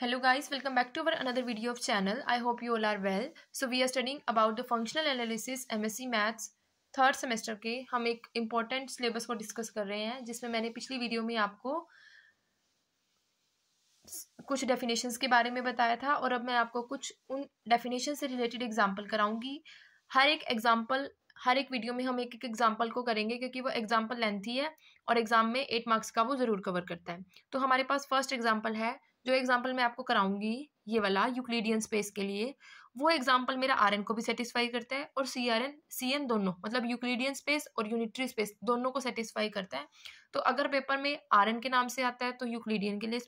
Hello guys, welcome back to our another video of channel. I hope you all are well. So we are studying about the functional analysis MSc Maths third semester के हम एक important syllabus को discuss कर रहे हैं, जिसमें मैंने पिछली वीडियो में आपको कुछ डेफिनेशंस के बारे में बताया था और अब मैं आपको कुछ उन डेफिनेशन से रिलेटेड एग्जांपल कराऊंगी। हर एक वीडियो में हम एक एक एग्जाम्पल को करेंगे क्योंकि वो एग्जाम्पल लेंथी है और एग्जाम में 8 मार्क्स का वो ज़रूर कवर करता है। तो हमारे पास फर्स्ट एग्जाम्पल है, जो एग्जाम्पल मैं आपको कराऊंगी ये वाला यूक्लिडियन स्पेस के लिए, वो एग्जाम्पल मेरा आरएन को भी सेटिस्फाई करता है और सीएन दोनों, मतलब यूक्लिडियन स्पेस और यूनिटरी स्पेस दोनों को सेटिस्फाई करता है। तो अगर पेपर में आरएन के नाम से आता है तो यूक्लिडियन के लिए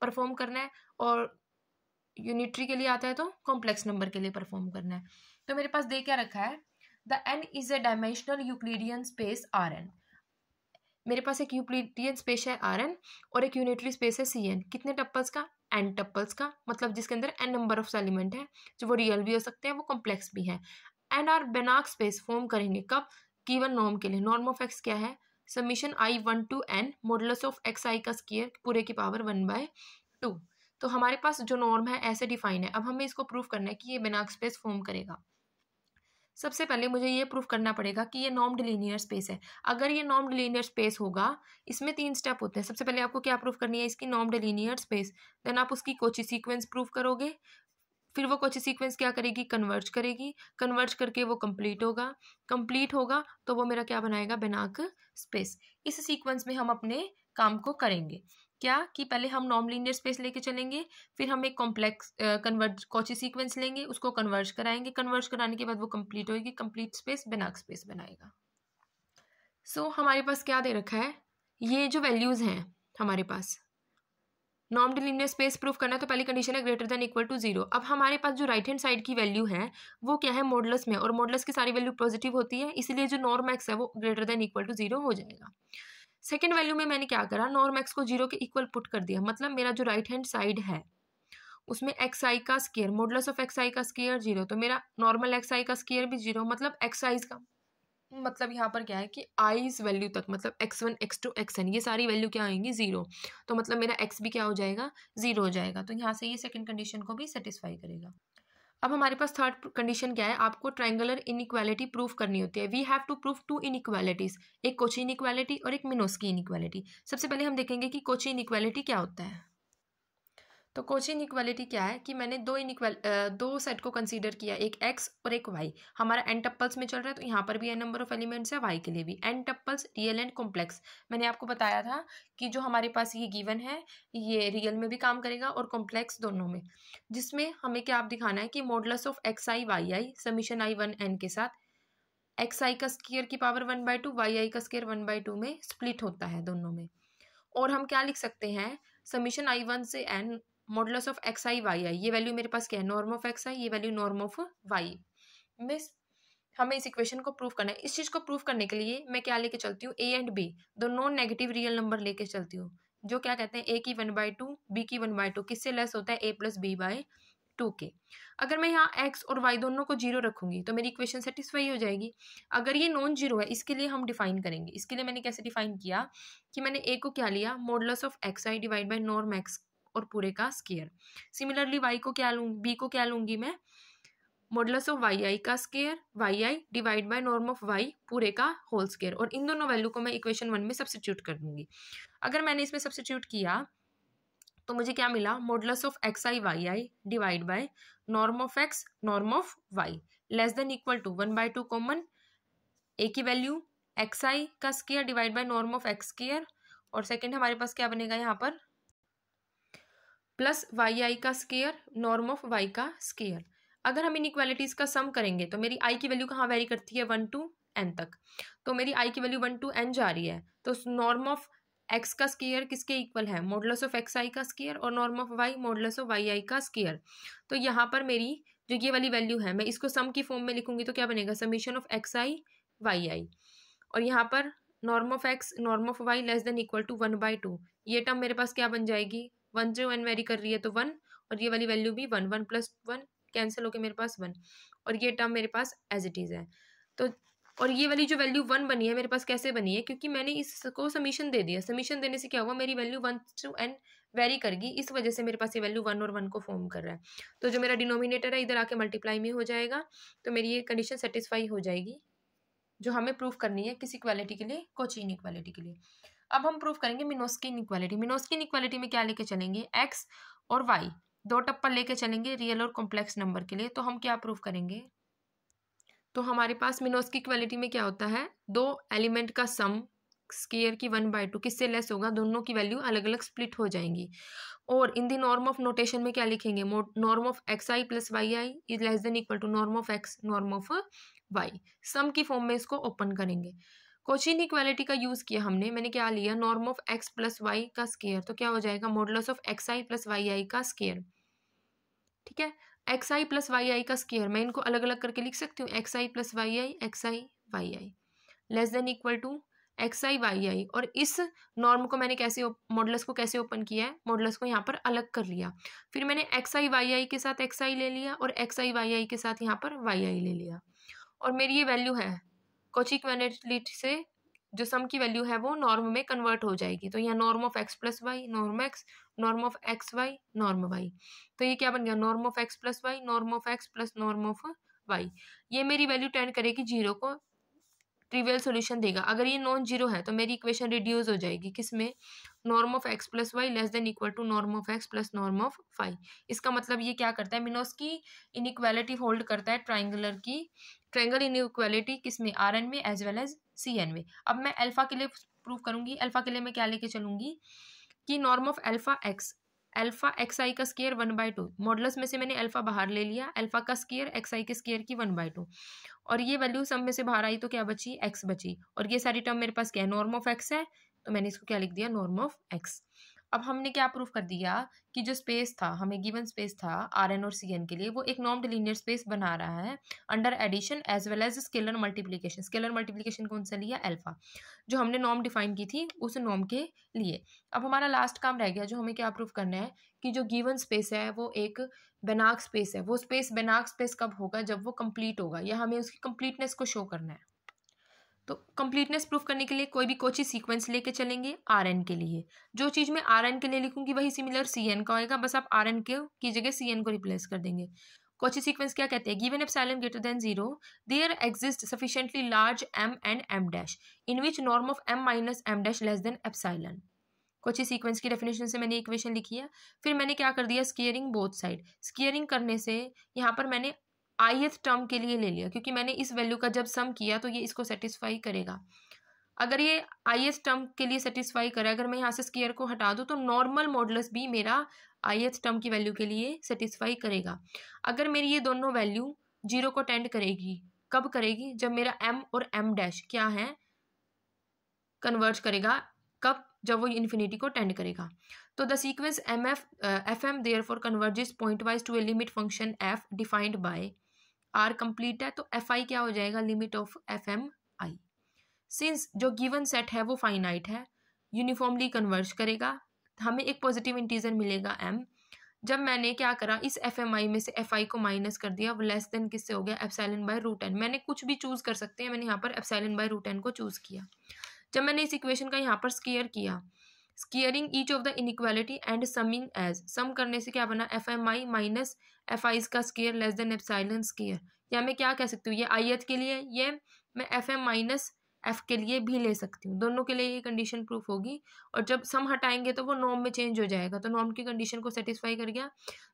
परफॉर्म करना है और यूनिटरी के लिए आता है तो कॉम्प्लेक्स नंबर के लिए परफॉर्म करना है। तो मेरे पास दे क्या रखा है, the n is a dimensional Euclidean space R n. मेरे पास एक यूक्लिडियन स्पेस है आर एन और एक यूनिटरी स्पेस है सी एन। कितने टप्पल्स का? एन टप्पल्स का, मतलब जिसके अंदर एन नंबर ऑफ एलिमेंट है, जो वो रियल भी हो सकते हैं, वो कॉम्प्लेक्स भी है। एंड आर बेनार्क स्पेस फॉर्म करेंगे कब? गिवन नॉर्म के लिए। नॉर्म ऑफ एक्स क्या है? Summation i 1 to n modulus of x i का स्क्वायर पूरे की पावर 1/2। तो हमारे पास जो नॉर्म है ऐसे डिफाइन है। अब हमें इसको प्रूफ करना है कि ये बेनार्क स्पेस फॉर्म करेगा। सबसे पहले मुझे ये प्रूफ करना पड़ेगा कि ये नॉर्म्ड लीनियर स्पेस है। अगर ये नॉर्म्ड लीनियर स्पेस होगा, इसमें 3 स्टेप होते हैं। सबसे पहले आपको क्या प्रूफ करनी है? इसकी नॉर्म्ड लीनियर स्पेस। देन आप उसकी कोची सीक्वेंस प्रूफ करोगे, फिर वो कोची सीक्वेंस क्या करेगी? कन्वर्ज करेगी, कन्वर्ज करके वो कंप्लीट होगा तो वो मेरा क्या बनाएगा? बेनार्क स्पेस। इस सीक्वेंस में हम अपने काम को करेंगे क्या कि पहले हम नॉर्म लीनियर स्पेस लेके चलेंगे, फिर हम एक कॉम्प्लेक्स कन्वर्ज कोची सीक्वेंस लेंगे, उसको कन्वर्ज कराएंगे, कन्वर्ज कराने के बाद वो कंप्लीट होगी, कंप्लीट स्पेस बेनार्क स्पेस बनाएगा। सो हमारे पास क्या दे रखा है? ये जो वैल्यूज हैं हमारे पास, नॉर्म्ड लीनियर स्पेस प्रूफ करना है तो पहली कंडीशन है ग्रेटर देन इक्वल टू 0। अब हमारे पास जो राइट हैंड साइड की वैल्यू है वो क्या है? मॉडुलस में, और मॉडुलस की सारी वैल्यू पॉजिटिव होती है, इसलिए जो नॉर्म एक्स है वो ग्रेटर देन इक्वल टू 0 हो जाएगा। सेकेंड वैल्यू में मैंने क्या करा? नॉर्म एक्स को 0 के इक्वल पुट कर दिया, मतलब मेरा जो राइट हैंड साइड है उसमें एक्स आई का square, modulus of x i का स्क्वायर 0, तो मेरा नॉर्मल एक्स आई का स्क्वायर भी 0, मतलब एक्स आई का मतलब यहाँ पर क्या है कि आईज वैल्यू तक, मतलब x1 x2 xn ये सारी वैल्यू क्या आएंगी? 0। तो मतलब मेरा x भी क्या हो जाएगा? 0 हो जाएगा। तो यहाँ से ये सेकंड कंडीशन को भी सेटिस्फाई करेगा। अब हमारे पास थर्ड कंडीशन क्या है? आपको ट्रायंगुलर इनइक्वालिटी प्रूफ करनी होती है। We have to proof 2 inequalities, एक कोची इनइक्वालिटी और एक मिनोस्की इनइक्वालिटी। सबसे पहले हम देखेंगे कि कोची इनइक्वालिटी क्या होता है। तो कोची इनइक्वालिटी क्या है कि मैंने दो सेट को कंसीडर किया, एक x और एक y। हमारा n टप्पल्स में चल रहा है तो यहाँ पर भी n नंबर ऑफ एलिमेंट्स है, y के लिए भी n tuples, real and complex. मैंने आपको बताया था कि जो हमारे पास ये गिवन है ये रियल में भी काम करेगा और कॉम्प्लेक्स दोनों में, जिसमें हमें क्या आप दिखाना है कि modulus of x i y i summation i 1 n के साथ एक्स आई का स्क्वायर की पावर 1/2, वाई आई का स्क्वायर 1/2 में स्प्लिट होता है दोनों में। और हम क्या लिख सकते हैं? समीशन आई 1 से n modulus of x i y i, ये वैल्यू मेरे पास क्या है? नॉर्म ऑफ एक्स आई, ये वैल्यू नॉर्म ऑफ वाई। मिस हमें इस इक्वेशन को प्रूफ करना है। इस चीज़ को प्रूफ करने के लिए मैं क्या लेके चलती हूँ? ए एंड बी दो नॉन नेगेटिव रियल नंबर लेके चलती हूँ, जो क्या कहते हैं? ए की 1/2, बी की 1/2, किससे लेस होता है? a + b/2 के। अगर मैं यहाँ x और y दोनों को 0 रखूंगी तो मेरी इक्वेशन सेटिस्फाई हो जाएगी। अगर ये नॉन जीरो है, इसके लिए हम डिफाइन करेंगे। इसके लिए मैंने कैसे डिफाइन किया कि मैंने a को क्या लिया? Modulus of x I divide by norm x और पूरे का स्क्वायर। सिमिलरली y को क्या लूँगी? b को क्या लूँगी मैं? मॉडुलस ऑफ वाई आई का square, y i divide by norm of y पूरे का होल स्क्वायर, और इन दोनों वैल्यू को मैं इक्वेशन 1 में सब्स्टिट्यूट कर दूंगी। अगर मैंने इसमें सब्स्टिट्यूट किया तो मुझे क्या मिला? Modulus of x i y i divide by norm of x norm of y less than equal to 1/2 common, a की वैल्यू एक्स आई का square divide by norm of x square, और second हमारे पास क्या बनेगा यहाँ पर? Plus y i का स्क्वायर नॉर्म ऑफ वाई का स्क्वायर। अगर हम इनइक्वालिटीज का सम करेंगे तो मेरी आई की वैल्यू कहाँ वेरी करती है? 1 to n तक। तो मेरी आई की वैल्यू 1 to n जा रही है, तो नॉर्म ऑफ एक्स का स्क्वायर किसके इक्वल है? मॉडुलस ऑफ एक्स आई का स्क्वायर, और norm of y modulus of y i का स्क्वायर। तो यहाँ पर मेरी जो ये वाली वैल्यू है मैं इसको सम की फॉर्म में लिखूंगी तो क्या बनेगा? Summation of x i y i, और यहाँ पर norm of x norm of y less than equal to 1/2। ये टर्म मेरे पास क्या बन जाएगी? 1 से 1 वेरी कर रही है तो 1, और ये वाली वैल्यू भी 1, 1 + 1 कैंसिल होके मेरे पास 1, और ये टर्म मेरे पास एज इट इज़ है। तो और ये वाली जो वैल्यू 1 बनी है मेरे पास कैसे बनी है? क्योंकि मैंने इसको समीशन दे दिया। समीशन देने से क्या हुआ? मेरी वैल्यू 1 to n वेरी करेगी, इस वजह से मेरे पास ये वैल्यू 1 और 1 को फॉर्म कर रहा है। तो जो मेरा डिनोमिनेटर है इधर आके मल्टीप्लाई में हो जाएगा, तो मेरी ये कंडीशन सेटिस्फाई हो जाएगी जो हमें प्रूफ करनी है किस इक्वालिटी के लिए, कॉची इनइक्वालिटी के लिए। अब हम प्रूफ करेंगे मिनोस्की इनइक्वालिटी। मिनोस्की इनइक्वालिटी में क्या लेके चलेंगे, एक्स और वाई दो टप्पा लेके चलेंगे रियल और कॉम्प्लेक्स नंबर के लिए। तो हम क्या प्रूफ करेंगे, तो हमारे पास मिनोस्की इक्वालिटी में क्या होता है, दो एलिमेंट का सम स्क्वायर की 1/2 किससे लेस होगा, दोनों की वैल्यू अलग अलग स्प्लिट हो जाएंगी। और in the norm of notation में क्या लिखेंगे, norm of x i plus y i is less than equal to norm of x norm of y. Sum की फॉर्म में इसको ओपन करेंगे। कॉची इनइक्वालिटी का यूज किया हमने, मैंने क्या लिया, norm of x plus y का स्क्वायर, तो क्या हो जाएगा modulus of x i plus y i का स्क्वायर। ठीक है, x i plus y i का स्क्वायर मैं इनको अलग अलग करके लिख सकती हूँ, x i plus y i, x i y i less than equal to x i y i. और इस नॉर्म को मैंने कैसे, मॉडुलस को कैसे ओपन किया है, मॉडुलस को यहाँ पर अलग कर लिया। फिर मैंने एक्स आई वाई आई के साथ एक्स आई ले लिया और एक्स आई वाई आई के साथ यहाँ पर वाई आई ले लिया। और मेरी ये वैल्यू है कॉची इक्वालिटी से जो सम की वैल्यू है वो नॉर्म में कन्वर्ट हो जाएगी। तो यहाँ norm of x plus y norm x, norm of x y norm y, तो ये क्या बन गया, norm of x plus y norm of x plus norm of y. ये मेरी वैल्यू टेंड करेगी जीरो को, ट्रिवियल सॉल्यूशन देगा। अगर ये नॉन जीरो है तो मेरी इक्वेशन रिड्यूस हो जाएगी किसमें, norm of x plus y less than equal to norm of x plus norm of y. इसका मतलब ये क्या करता है, मिनोस्की इनइक्वालिटी होल्ड करता है ट्रायंगल इनइक्वालिटी किसमें, आर एन में as well as C n में। अब मैं अल्फा के लिए प्रूव करूंगी, अल्फा के लिए मैं क्या लेके चलूंगी कि norm of alpha x i का स्क्वायर 1/2, मॉडुलस में से मैंने अल्फा बाहर ले लिया, अल्फा का स्क्वायर एक्स आई के स्क्वायर की 1/2, और ये वैल्यू सम में से बाहर आई तो क्या बची, एक्स बची। और ये सारी टर्म मेरे पास क्या है, नॉर्म ऑफ एक्स है, तो मैंने इसको क्या लिख दिया, नॉर्म ऑफ एक्स। अब हमने क्या प्रूफ कर दिया कि जो स्पेस था, हमें गिवन स्पेस था आर एन और सी एन के लिए, वो एक नॉर्म्ड लीनियर स्पेस बना रहा है under addition as well as scalar multiplication. Scalar multiplication कौन सा लिया, अल्फा, जो हमने नॉर्म डिफाइन की थी उस नॉर्म के लिए। अब हमारा लास्ट काम रह गया, जो हमें क्या प्रूफ करना है कि जो गिवन स्पेस है वो एक बेनार्क स्पेस है। वो स्पेस बेनार्क स्पेस कब होगा, जब वो कंप्लीट होगा, या हमें उसकी कंप्लीटनेस को शो करना है। तो कंप्लीटनेस प्रूफ करने के लिए कोई भी कोची सीक्वेंस लेके चलेंगे आर एन के लिए। जो चीज़ मैं आर एन के लिए लिखूंगी वही सिमिलर सी एन का होएगा, बस आप आर एन की जगह सी एन को रिप्लेस कर देंगे। कोची सीक्वेंस क्या कहते हैं, given epsilon greater than 0 there exist sufficiently large m and m dash in which norm of m minus m dash less than epsilon. Cauchy sequence की definition से मैंने इक्वेशन लिखी है। फिर मैंने क्या कर दिया, स्केयरिंग बोथ साइड। स्केयरिंग करने से यहाँ पर मैंने आईएथ टर्म के लिए ले लिया, क्योंकि मैंने इस वैल्यू का जब सम किया तो ये इसको सेटिस्फाई करेगा। अगर ये आईएथ टर्म के लिए सेटिस्फाई करे, अगर मैं यहाँ से स्केयर को हटा दूँ तो नॉर्मल मॉडुलस भी मेरा आईएथ टर्म की वैल्यू के लिए सेटिस्फाई करेगा। अगर मेरी ये दोनों वैल्यू जीरो को टेंड करेगी, कब करेगी, जब मेरा एम और एम डैश क्या है, कन्वर्ज करेगा, कब, जब वो इन्फिनिटी को टेंड करेगा। तो the sequence f m therefore converges pointwise to a limit function f defined by R complete है, तो एफ आई क्या हो जाएगा, limit of f M i. Since जो गिवन सेट है वो फाइनाइट है, यूनिफॉर्मली कन्वर्ज करेगा, हमें एक पॉजिटिव इंटीजर मिलेगा एम। जब मैंने क्या करा, इस एफ एम आई में से एफ आई को माइनस कर दिया, वो लेस देन किससे हो गया, एप्सिलॉन बाय रूट एन। मैंने कुछ भी चूज कर सकते हैं, मैंने यहाँ पर एप्सिलॉन बाय रूट एन को चूज किया। जब मैंने इस इक्वेशन का यहाँ पर स्केयर किया, squaring each of the inequality and summing edge, sum करने से क्या बना, F M I minus F I का square less than epsilon square. या मैं क्या कह सकती हूँ, ये आईएथ के लिए, ये मैं एफ एम माइनस एफ के लिए भी ले सकती हूँ, दोनों के लिए ये कंडीशन प्रूफ होगी। और जब सम हटाएंगे तो वो नॉर्म में चेंज हो जाएगा, तो नॉर्म की कंडीशन को सेटिस्फाई कर गया।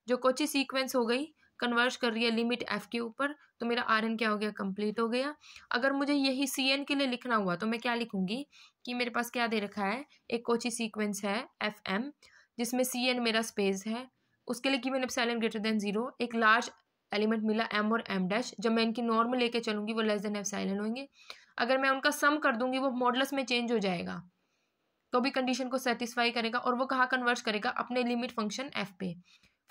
जो कोची सीक्वेंस हो गई, कन्वर्ज कर रही है लिमिट एफ के ऊपर, तो मेरा आर एन क्या हो गया, कंप्लीट हो गया। अगर मुझे यही सी एन के लिए लिखना हुआ तो मैं क्या लिखूंगी कि मेरे पास क्या दे रखा है, एक कोची सीक्वेंस है एफ एम जिसमें सी एन मेरा स्पेस है, उसके लिए गिवन एप्सिलॉन ग्रेटर देन 0, एक लार्ज एलिमेंट मिला एम और एम डैश। जब मैं इनकी नॉर्म लेके चलूंगी वो लेस देन एप्सिलॉन होंगे। अगर मैं उनका सम कर दूंगी वो मॉडुलस में चेंज हो जाएगा, तो भी कंडीशन को सेटिस्फाई करेगा। और वो कहाँ कन्वर्ज करेगा, अपने लिमिट फंक्शन एफ पे।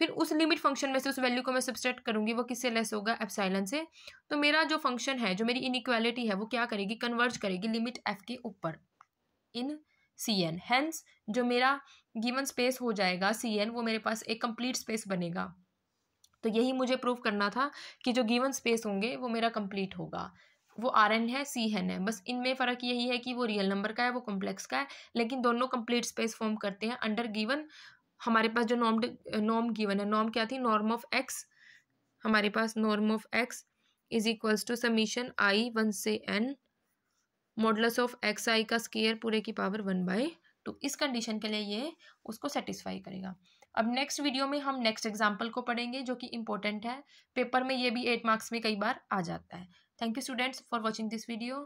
फिर उस लिमिट फंक्शन में से उस वैल्यू को मैं सब्सट्रैक्ट करूंगी, वो किससे लेस होगा, एप्सिलॉन से। तो मेरा जो फंक्शन है, जो मेरी इनइक्वालिटी है, वो क्या करेगी, कन्वर्ज करेगी लिमिट एफ के ऊपर इन सी एन। हैंस जो मेरा गिवन स्पेस हो जाएगा सी एन, वो मेरे पास एक कंप्लीट स्पेस बनेगा। तो यही मुझे प्रूव करना था कि जो गिवन स्पेस होंगे वो मेरा कंप्लीट होगा। वो आर एन है, सी एन है, बस इनमें फ़र्क यही है कि वो रियल नंबर का है, वो कॉम्प्लेक्स का है, लेकिन दोनों कंप्लीट स्पेस फॉर्म करते हैं अंडर गिवन हमारे पास जो नॉर्म गिवन है, नॉर्म क्या थी, नॉर्म ऑफ एक्स, हमारे पास norm of x is equals to summation i 1 से n modulus of x i का स्क्वायर पूरे की पावर 1/2। इस कंडीशन के लिए ये उसको सेटिस्फाई करेगा। अब नेक्स्ट वीडियो में हम नेक्स्ट एग्जाम्पल को पढ़ेंगे जो कि इंपॉर्टेंट है, पेपर में ये भी 8 मार्क्स में कई बार आ जाता है। Thank you students for watching this video.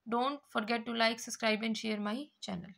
Don't forget to like, subscribe and share my channel.